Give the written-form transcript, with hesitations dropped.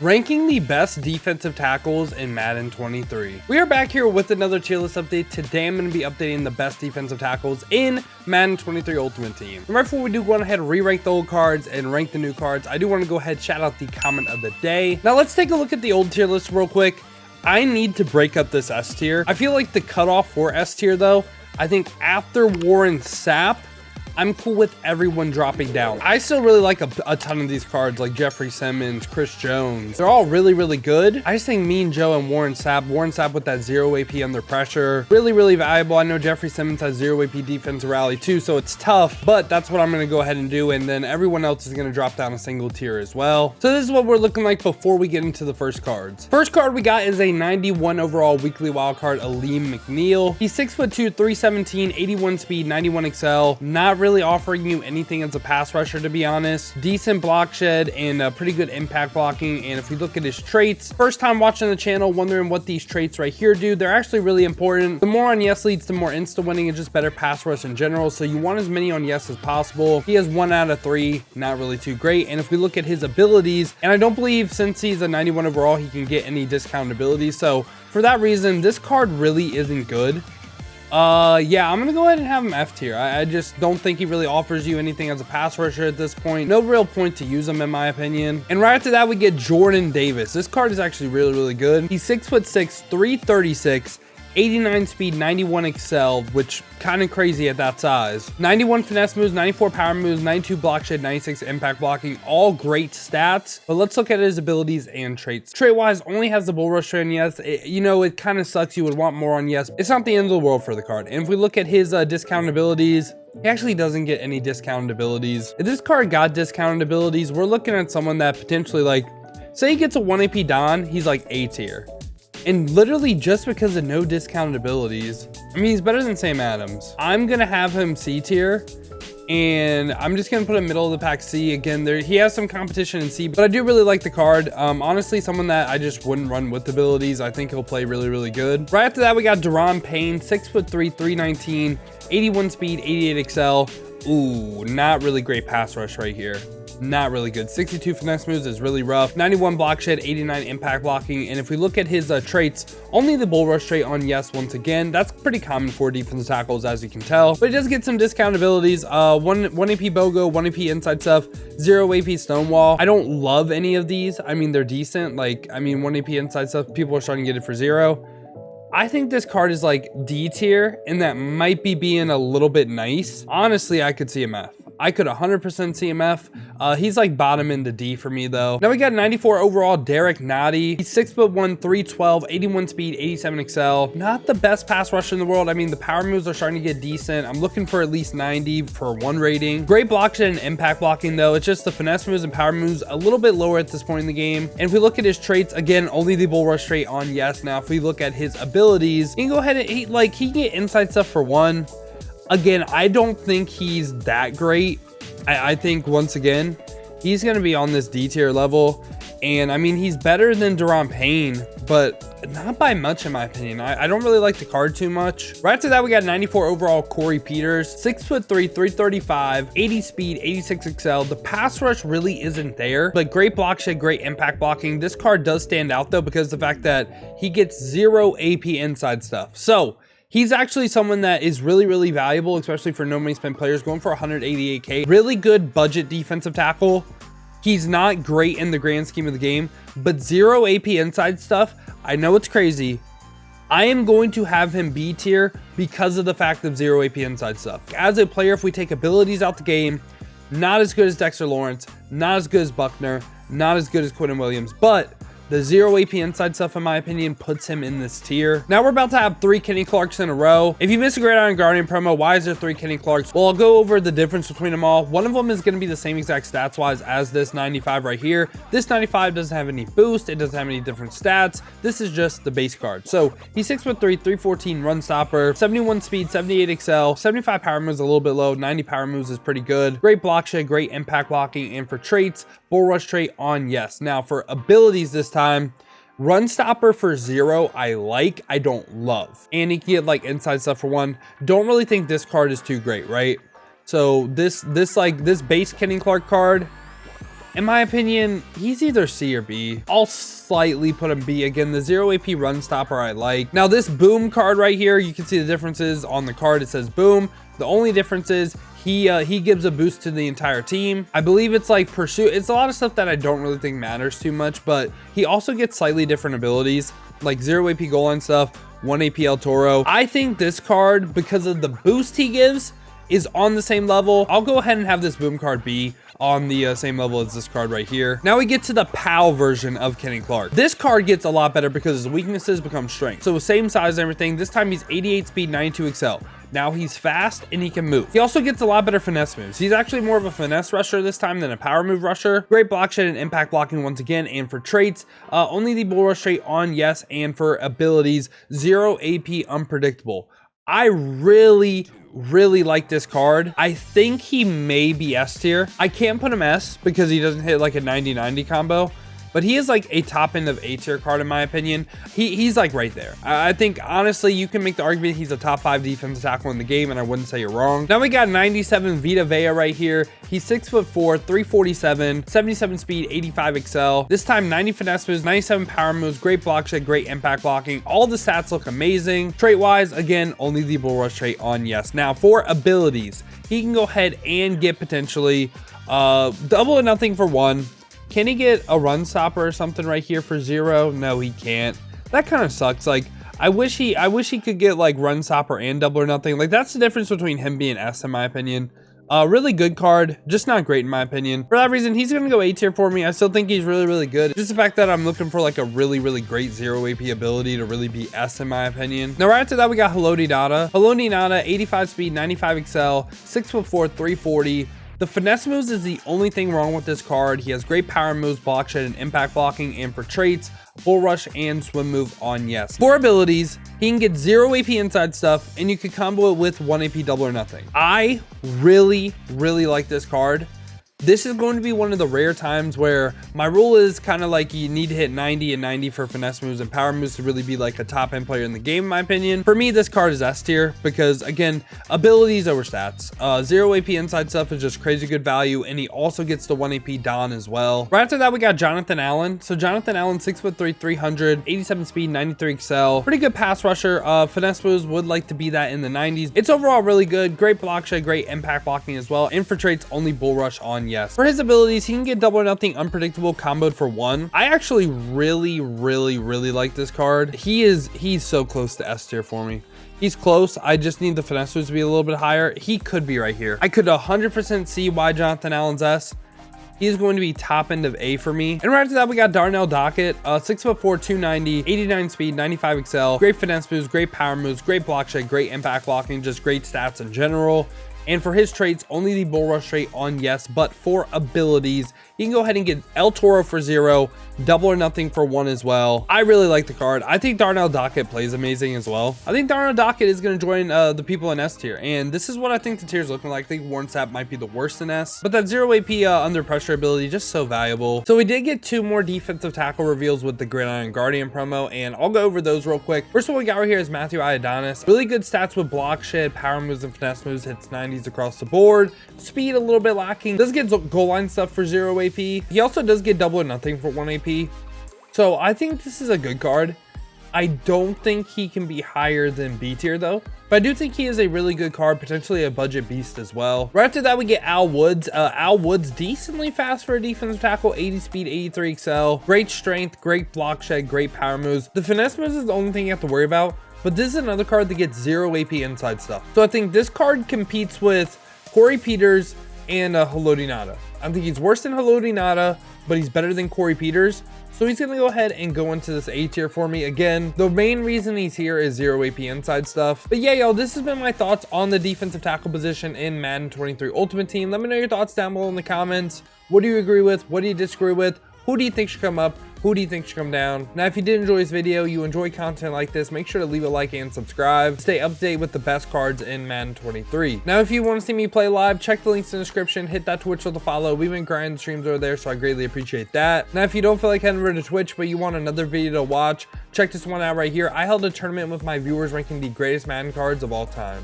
Ranking the best defensive tackles in Madden 23. We are back here with another tier list update. Today I'm going to be updating the best defensive tackles in Madden 23 Ultimate Team. And right before we do go ahead and re-rank the old cards and rank the new cards, I do want to go ahead and shout out the comment of the day. Now let's take a look at the old tier list real quick. I need to break up this S tier. I feel like the cutoff for S tier though, I think after Warren Sapp, I'm cool with everyone dropping down. I still really like a ton of these cards, like Jeffrey Simmons, Chris Jones. They're all really, really good. I just think me and Joe and Warren Sapp with that 0 AP under pressure, really, really valuable. I know Jeffrey Simmons has 0 AP defensive rally too, so it's tough, but that's what I'm gonna go ahead and do. And then everyone else is gonna drop down a single tier as well. So this is what we're looking like before we get into the first cards. First card we got is a 91 overall weekly wild card, McNeil. He's 6'2", 317, 81 speed, 91 excel. Not really offering you anything as a pass rusher, to be honest. Decent block shed and pretty good impact blocking. And if we look at his traits, first time watching the channel, wondering what these traits right here do, they're actually really important. The more on yes leads to more insta winning and just better pass rush in general, so you want as many on yes as possible. He has 1 out of 3, not really too great. And if we look at his abilities, and I don't believe since he's a 91 overall he can get any discount abilities, so for that reason this card really isn't good. Yeah, I'm gonna go ahead and have him F tier. I just don't think he really offers you anything as a pass rusher at this point. No real point to use him in my opinion. And right after that we get Jordan Davis. This card is actually really, really good. He's 6'6", 336, 89 speed, 91 excel, which kind of crazy at that size. 91 finesse moves, 94 power moves, 92 block shed, 96 impact blocking, all great stats. But let's look at his abilities and traits. Trait wise, only has the bull rush trait on yes. You know, it kind of sucks. You would want more on yes. It's not the end of the world for the card. And if we look at his discount abilities, he actually doesn't get any discounted abilities. If this card got discounted abilities, we're looking at someone that potentially, like, say he gets a 1 AP Don, he's like A tier. And literally just because of no discounted abilities, I mean, he's better than Sam Adams. I'm gonna have him C tier, and I'm just gonna put him middle of the pack C. Again, he has some competition in C, but I do really like the card. Honestly, someone that I just wouldn't run with abilities. I think he'll play really, really good. Right after that, we got Duran Payne, 6'3", 319, 81 speed, 88 excel. Ooh, not really great pass rush right here. Not really good. 62 finesse moves is really rough. 91 block shed, 89 impact blocking. And if we look at his traits, only the bull rush trait on yes once again. That's pretty common for defensive tackles, as you can tell. But it does get some discount abilities. 1 AP BOGO, 1 AP inside stuff, 0 AP stonewall. I don't love any of these. I mean, they're decent. Like, I mean, 1 AP inside stuff, people are starting to get it for 0. I think this card is like D tier, and that might be being a little bit nice. Honestly, I could see him F. I could 100% see him F. He's like bottom into D for me though. Now we got 94 overall Derrick. He's 6'1", 312, 81 speed, 87 excel. Not the best pass rusher in the world. I mean, the power moves are starting to get decent. I'm looking for at least 90 for 1 rating. Great block shed and impact blocking though. It's just the finesse moves and power moves a little bit lower at this point in the game. And if we look at his traits, again, only the bull rush trait on yes. Now if we look at his abilities, he can go ahead and he can get inside stuff for 1. Again, I don't think he's that great. I think, once again, he's going to be on this D tier level. And, I mean, he's better than Duran Payne, but not by much, in my opinion. I don't really like the card too much. Right after that, we got 94 overall Corey Peters. 6'3", 335, 80 speed, 86 excel. The pass rush really isn't there, but great block shed, great impact blocking. This card does stand out, though, because of the fact that he gets 0 AP inside stuff. So he's actually someone that is really, really valuable, especially for no money spent players, going for 188K. Really good budget defensive tackle. He's not great in the grand scheme of the game, but 0 AP inside stuff, I know it's crazy. I am going to have him B tier because of the fact of 0 AP inside stuff. As a player, if we take abilities out the game, not as good as Dexter Lawrence, not as good as Buckner, not as good as Quinnen Williams, but the 0 AP inside stuff, in my opinion, puts him in this tier. Now we're about to have 3 Kenny Clarks in a row. If you missed a Great Iron Guardian promo, why is there 3 Kenny Clarks? Well, I'll go over the difference between them all. One of them is going to be the same exact stats wise as this 95 right here. This 95 doesn't have any boost. It doesn't have any different stats. This is just the base card. So he's 6'3", 314 run stopper, 71 speed, 78 excel, 75 power moves, a little bit low, 90 power moves is pretty good. Great block shed, great impact blocking, and for traits, bull rush trait on yes. Now for abilities this time, run stopper for 0, I like, I don't love. And he can get like inside stuff for 1. Don't really think this card is too great, right? So this base Kenny Clark card, In my opinion, he's either C or B. I'll slightly put him B. Again, the 0 AP run stopper I like. Now this boom card right here, you can see the differences on the card. It says boom. The only difference is he gives a boost to the entire team. I believe it's like pursuit. It's a lot of stuff that I don't really think matters too much, but he also gets slightly different abilities, like 0 AP goal line stuff, 1 AP El Toro. I think this card, because of the boost he gives, is on the same level. I'll go ahead and have this boom card B on the same level as this card right here. Now we get to the POW version of Kenny Clark. This card gets a lot better because his weaknesses become strength. So same size and everything. This time he's 88 speed, 92 excel. Now he's fast and he can move. He also gets a lot better finesse moves. He's actually more of a finesse rusher this time than a power move rusher. Great block shed and impact blocking once again. And for traits, only the bull rush trait on yes. And for abilities, 0 AP unpredictable. I really like this card. I think he may be S tier. I can't put him S because he doesn't hit like a 90-90 combo, but he is like a top end of A tier card in my opinion. He's like right there. I think honestly you can make the argument he's a top 5 defensive tackle in the game, and I wouldn't say you're wrong. Now we got 97 Vita right here. He's 6'4", 347, 77 speed, 85 excel. This time 90 finesse moves, 97 power moves, great block shed, great impact blocking. All the stats look amazing. Trait wise, again, only the bull rush trait on yes. Now for abilities, he can go ahead and get potentially double or nothing for 1. Can he get a run stopper or something right here for 0? No, he can't. That kind of sucks. Like, I wish he could get like run stopper and double or nothing. Like, that's the difference between him being S in my opinion. Really good card, just not great in my opinion. For that reason, he's gonna go A tier for me. I still think he's really good. Just the fact that I'm looking for like a really great 0 AP ability to really be S in my opinion. Now right after that, we got haloti ngata. Haloti ngata, 85 speed, 95 excel, 6'4", 340. The finesse moves is the only thing wrong with this card. He has great power moves, block shed, and impact blocking. And for traits, bull rush and swim move on yes. For abilities, he can get 0 AP inside stuff, and you can combo it with 1 AP double or nothing. I really like this card. This is going to be one of the rare times where my rule is kind of like you need to hit 90 and 90 for finesse moves and power moves to really be like a top end player in the game, in my opinion. For me, this card is S tier because, again, abilities over stats. 0 AP inside stuff is just crazy good value, and he also gets the 1 AP Don as well. Right after that, we got Jonathan Allen. So Jonathan Allen, 6'3", 300, 87 speed, 93 excel. Pretty good pass rusher. Finesse moves would like to be that in the 90s. It's overall really good. Great block shed, great impact blocking as well. And for traits, only bull rush on yes. For his abilities, he can get double or nothing unpredictable comboed for 1. I actually really like this card. He's so close to S tier for me. He's close. I just need the finesse moves to be a little bit higher. He could be right here. I could 100% see why Jonathan Allen's S. He's going to be top end of A for me. And right after that, we got Darnell Dockett, 6'4", 290, 89 speed, 95 excel. Great finesse moves, great power moves, great block shed, great impact blocking, just great stats in general. And for his traits, only the bull rush trait on yes, but for abilities, you can go ahead and get El Toro for 0, double or nothing for 1 as well. I really like the card. I think Darnell Dockett plays amazing as well. I think Darnell Dockett is going to join the people in S tier, and this is what I think the tier is looking like. I think Warren Sapp might be the worst in S, but that 0 AP under pressure ability, just so valuable. So we did get 2 more defensive tackle reveals with the Gridiron Guardian promo, and I'll go over those real quick. First one we got right here is Matthew Ioannidis. Really good stats with block shed, power moves, and finesse moves. Hits 90s across the board. Speed a little bit lacking. Does get goal line stuff for 0 AP. He also does get double or nothing for 1 AP. So I think this is a good card. I don't think he can be higher than B tier though, but I do think he is a really good card, potentially a budget beast as well. Right after that, we get Al Woods. Al Woods, decently fast for a defensive tackle, 80 speed, 83 excel, great strength, great block shed, great power moves. The finesse moves is the only thing you have to worry about, but this is another card that gets 0 AP inside stuff. So I think this card competes with Corey Peters and haloti ngata. I think he's worse than haloti ngata, but he's better than Corey Peters. So he's going to go ahead and go into this A tier for me. Again, the main reason he's here is 0 AP inside stuff. But yeah, y'all, this has been my thoughts on the defensive tackle position in Madden 23 Ultimate Team. Let me know your thoughts down below in the comments. What do you agree with? What do you disagree with? Who do you think should come up? Who do you think should come down? Now, if you did enjoy this video, you enjoy content like this, make sure to leave a like and subscribe. Stay updated with the best cards in Madden 23. Now, if you want to see me play live, check the links in the description. Hit that Twitch with a follow. We've been grinding streams over there, so I greatly appreciate that. Now, if you don't feel like heading over to Twitch, but you want another video to watch, check this one out right here. I held a tournament with my viewers ranking the greatest Madden cards of all time.